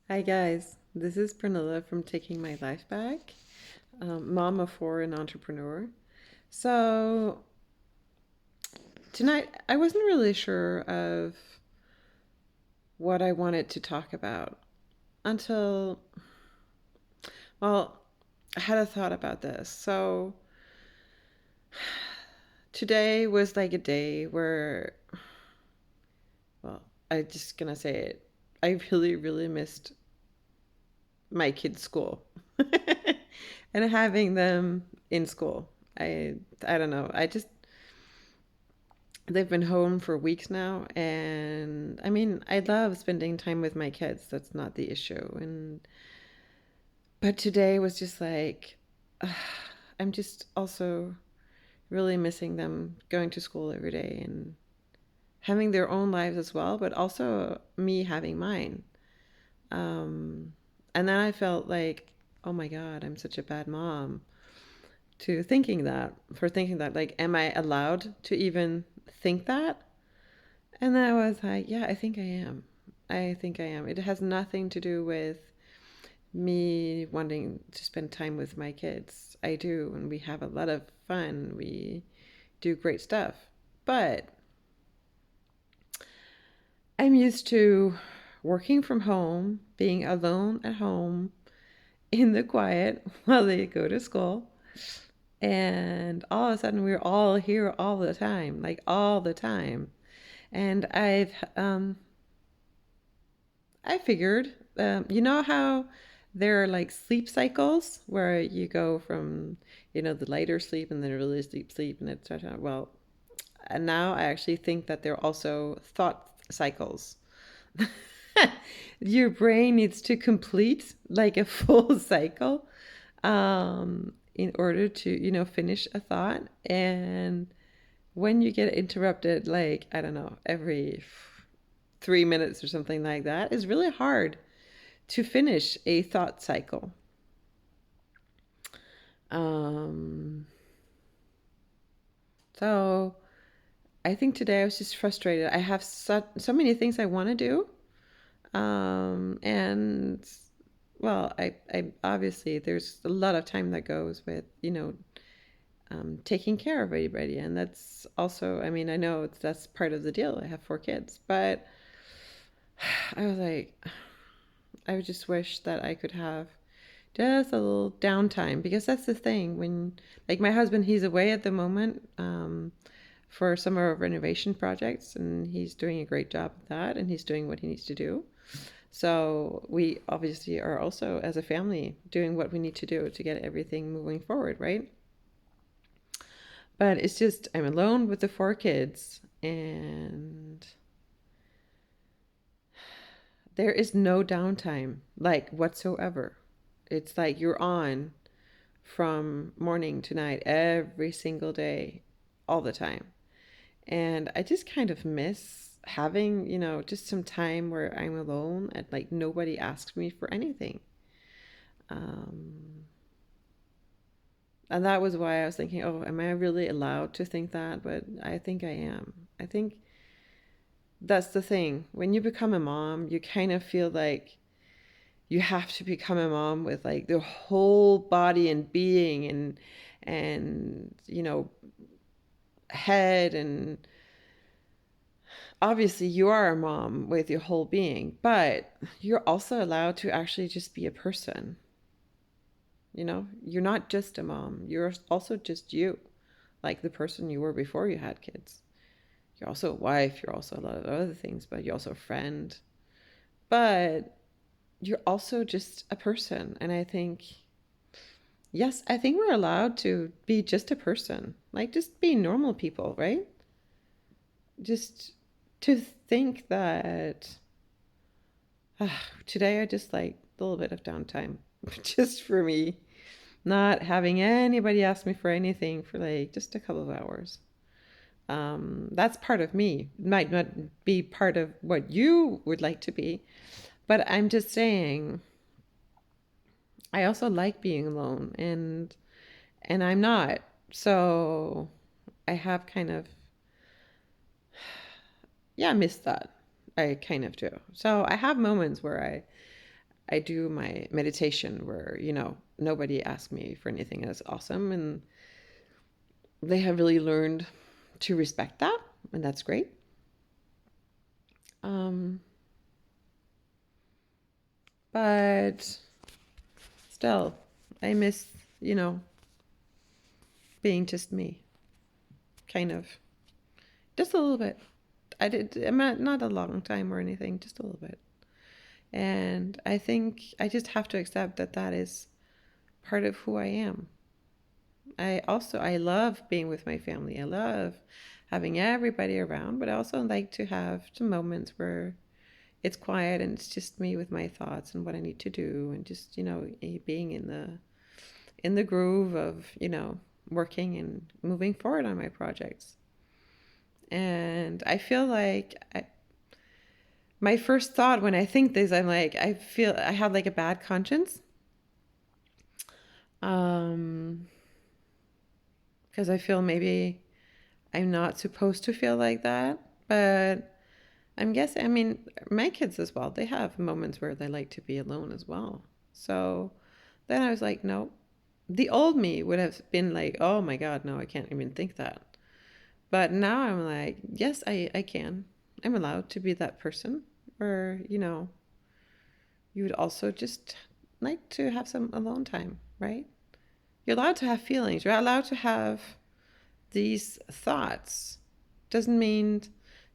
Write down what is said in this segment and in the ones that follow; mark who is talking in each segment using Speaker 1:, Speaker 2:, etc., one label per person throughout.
Speaker 1: Hi guys, this is Pranilla from Taking My Life Back, mom of four and entrepreneur. So tonight I wasn't really sure of what I wanted to talk about until, well, I had a thought about this. So today was like a day where, well, I'm just gonna say it. I really, really missed my kids' school and having them in school. I don't know. They've been home for weeks now, and I mean, I love spending time with my kids. That's not the issue. And but today was just like I'm just also really missing them going to school every day and having their own lives as well, but also me having mine. Um, and then I felt like, oh my God, I'm such a bad mom for thinking that, like, am I allowed to even think that? And then I was like, yeah, I think I am. I think I am. It has nothing to do with me wanting to spend time with my kids. I do, and we have a lot of fun. We do great stuff. But I'm used to working from home, being alone at home in the quiet while they go to school. And all of a sudden, we're all here all the time, like all the time. And I figured, you know how there are like sleep cycles where you go from, the lighter sleep and then really deep sleep and etc. Well, and now I actually think that there are also thought cycles. Your brain needs to complete like a full cycle in order to, finish a thought. And when you get interrupted, like, I don't know, every 3 minutes or something like that, is really hard to finish a thought cycle. Um, so I think today I was just frustrated. I have so many things I want to do. And well, I obviously there's a lot of time that goes with, taking care of everybody. And that's also, I mean, I know that's part of the deal. I have four kids, but I was like, I just wish that I could have just a little downtime because that's the thing when, like, my husband, he's away at the moment for some of our renovation projects, and he's doing a great job of that, and he's doing what he needs to do. So we obviously are also, as a family, doing what we need to do to get everything moving forward, right? But it's just I'm alone with the four kids, and there is no downtime, like, whatsoever. It's like you're on from morning to night every single day, all the time. And I just kind of miss having, just some time where I'm alone and like nobody asks me for anything. Um, and that was why I was thinking, oh, am I really allowed to think that? But I think I am. I think that's the thing. When you become a mom, you kind of feel like you have to become a mom with like the whole body and being and head. And obviously you are a mom with your whole being, but you're also allowed to actually just be a person. You're not just a mom, you're also just you, like the person you were before you had kids. You're also a wife, you're also a lot of other things, but you're also a friend. But you're also just a person. And I think, yes, I think we're allowed to be just a person, like just be normal people, right? Just to think that today I just like a little bit of downtime just for me, not having anybody ask me for anything for like just a couple of hours. That's part of me. It might not be part of what you would like to be, but I'm just saying I also like being alone, and I'm not. So I have kind of, yeah, missed that. I kind of do. So I have moments where I do my meditation where, nobody asks me for anything. That's awesome. And they have really learned to respect that. And that's great. Um, but still, I miss, you know, being just me, kind of. Just a little bit. I'm not a long time or anything, just a little bit. And I think I just have to accept that that is part of who I am. I love being with my family. I love having everybody around, but I also like to have some moments where it's quiet and it's just me with my thoughts and what I need to do, and just, being in the groove of, working and moving forward on my projects. And I feel like my first thought when I think this, I'm like, I feel I have like a bad conscience. Um, because I feel maybe I'm not supposed to feel like that, but I'm guessing, I mean, my kids as well, they have moments where they like to be alone as well. So then I was like, no. The old me would have been like, oh my God, no, I can't even think that. But now I'm like, yes, I can. I'm allowed to be that person. Or, you would also just like to have some alone time, right? You're allowed to have feelings. You're allowed to have these thoughts. Doesn't mean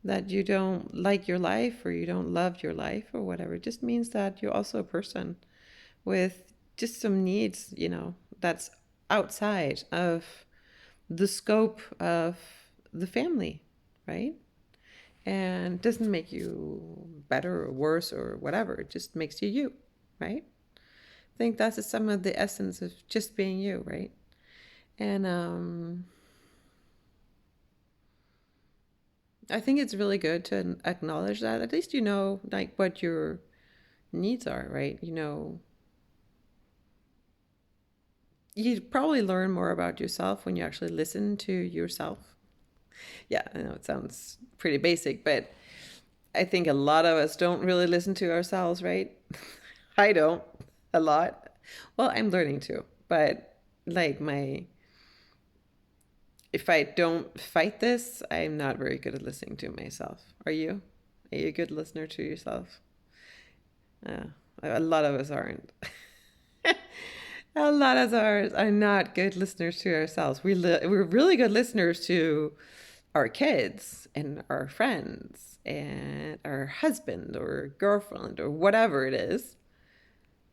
Speaker 1: that you don't like your life or you don't love your life or whatever. It just means that you're also a person with just some needs, that's outside of the scope of the family, right? And doesn't make you better or worse or whatever. It just makes you you, right? I think that's some of the essence of just being you, right? And I think it's really good to acknowledge that. At least you know, like, what your needs are, right? You probably learn more about yourself when you actually listen to yourself. Yeah, I know it sounds pretty basic, but I think a lot of us don't really listen to ourselves, right? I don't a lot. Well, I'm learning to, but like if I don't fight this, I'm not very good at listening to myself. Are you? Are you a good listener to yourself? Uh, a lot of us aren't. A lot of ours are not good listeners to ourselves. We're really good listeners to our kids and our friends and our husband or girlfriend or whatever it is.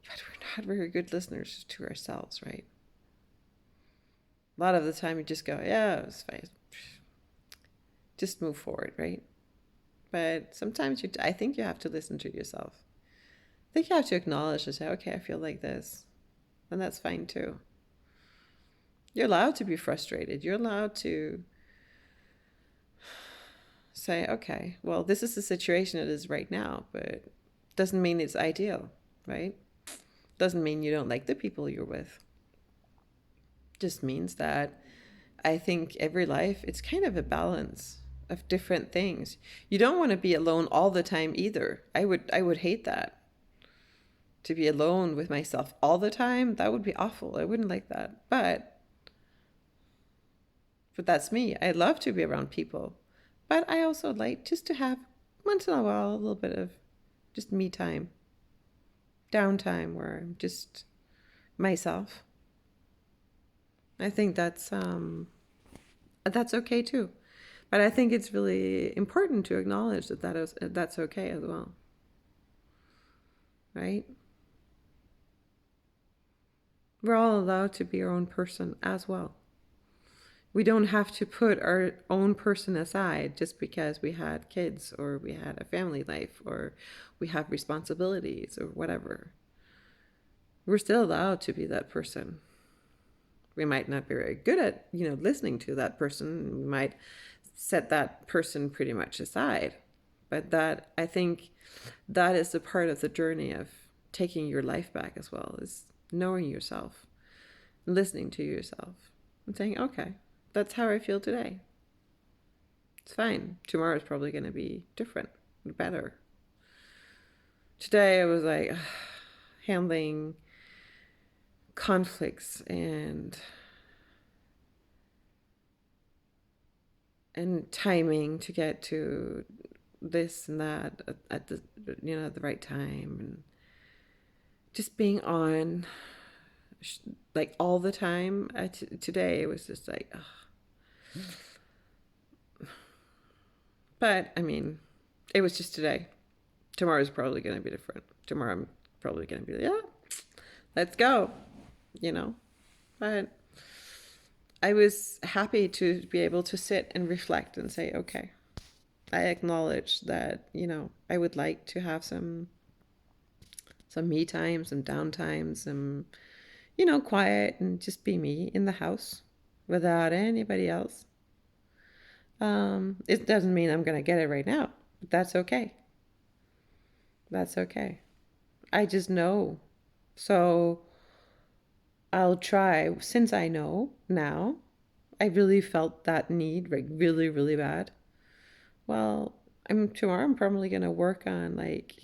Speaker 1: But we're not very good listeners to ourselves, right? A lot of the time you just go, yeah, it's fine. Just move forward, right? But sometimes I think you have to listen to yourself. I think you have to acknowledge and say, okay, I feel like this. And that's fine too. You're allowed to be frustrated. You're allowed to say, okay, well, this is the situation it is right now, but doesn't mean it's ideal, right? Doesn't mean you don't like the people you're with. Just means that I think every life, it's kind of a balance of different things. You don't want to be alone all the time either. I would hate that. To be alone with myself all the time, that would be awful. I wouldn't like that. But that's me. I love to be around people. But I also like just to have once in a while a little bit of just me time, downtime where I'm just myself. I think that's okay too. But I think it's really important to acknowledge that's okay as well. Right? We're all allowed to be our own person as well. We don't have to put our own person aside just because we had kids or we had a family life or we have responsibilities or whatever. We're still allowed to be that person. We might not be very good at, listening to that person. We might set that person pretty much aside. But I think that is a part of the journey of taking your life back as well, is knowing yourself, listening to yourself, and saying, okay, that's how I feel today. It's fine. Tomorrow is probably going to be different, better. Today I was like, handling conflicts and timing to get to this and that at the the right time, and just being on like all the time. Today it was just like ugh. But I mean, it was just today. Tomorrow's probably going to be different. Tomorrow I'm probably going to be like, yeah, let's go, you know. But I was happy to be able to sit and reflect and say, okay, I acknowledge that, I would like to have some me time, some downtime, some, quiet and just be me in the house without anybody else. It doesn't mean I'm going to get it right now, but that's okay. That's okay. I just know. So I'll try, since I know now, I really felt that need like really, really bad. Well, tomorrow I'm probably gonna work on like,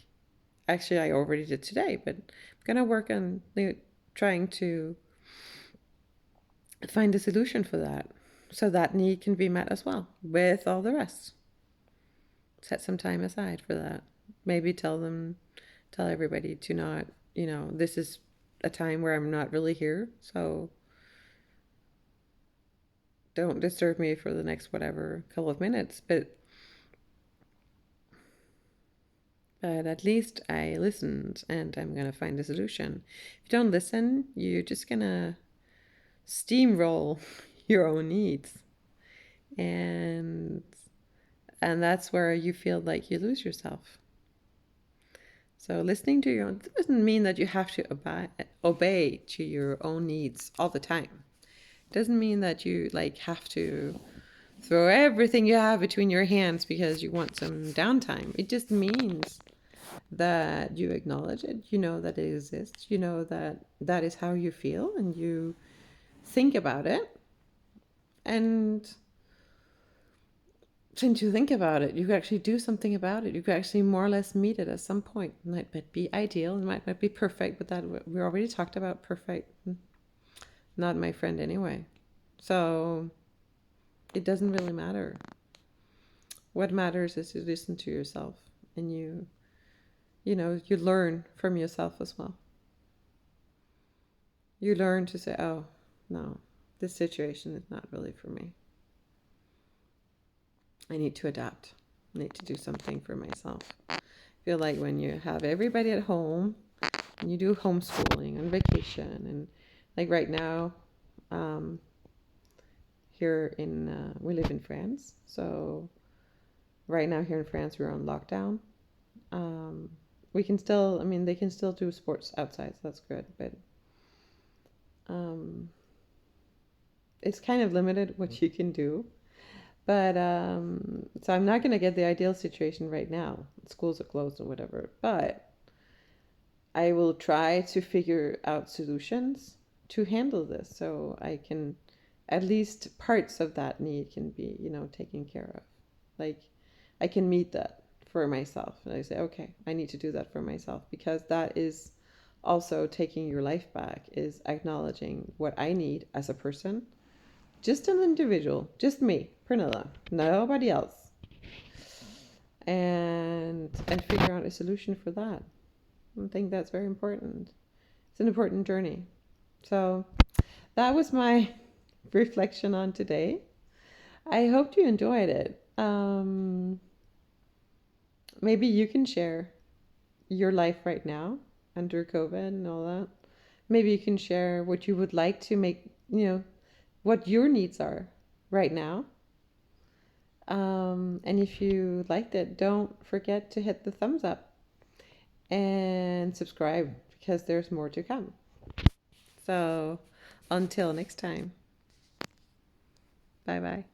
Speaker 1: actually I already did today, but I'm gonna work on trying to find a solution for that, so that need can be met as well with all the rest. Set some time aside for that. Maybe tell everybody to not, this is a time where I'm not really here, so don't disturb me for the next whatever couple of minutes. But at least I listened, and I'm gonna find a solution. If you don't listen, you're just gonna steamroll your own needs, and and that's where you feel like you lose yourself. So listening to your own doesn't mean that you have to obey to your own needs all the time. It doesn't mean that you like have to throw everything you have between your hands because you want some downtime. It just means that you acknowledge it, you know that it exists, you know that that is how you feel, and you think about it. And since you think about it, you could actually do something about it. You could actually more or less meet it at some point. It might not be ideal, it might not be perfect, but that we already talked about perfect. Not my friend anyway. So it doesn't really matter. What matters is you listen to yourself, and you learn from yourself as well. You learn to say, oh, no, this situation is not really for me. I need to adapt. I need to do something for myself. I feel like when you have everybody at home and you do homeschooling on vacation, and like right now, here we live in France. So right now here in France, we're on lockdown. We can still, they can still do sports outside, so that's good. But it's kind of limited what you can do. But so I'm not going to get the ideal situation right now. Schools are closed or whatever. But I will try to figure out solutions to handle this, so I can, at least parts of that need can be, taken care of. Like I can meet that for myself. And I say, okay, I need to do that for myself, because that is also taking your life back, is acknowledging what I need as a person, just an individual, just me, Pernilla, nobody else, and figure out a solution for that. I think that's very important. It's an important journey. So that was my reflection on today. I hope you enjoyed it. Maybe you can share your life right now under COVID and all that. Maybe you can share what you would like to make, what your needs are right now. And if you liked it, don't forget to hit the thumbs up and subscribe, because there's more to come. So until next time, bye bye.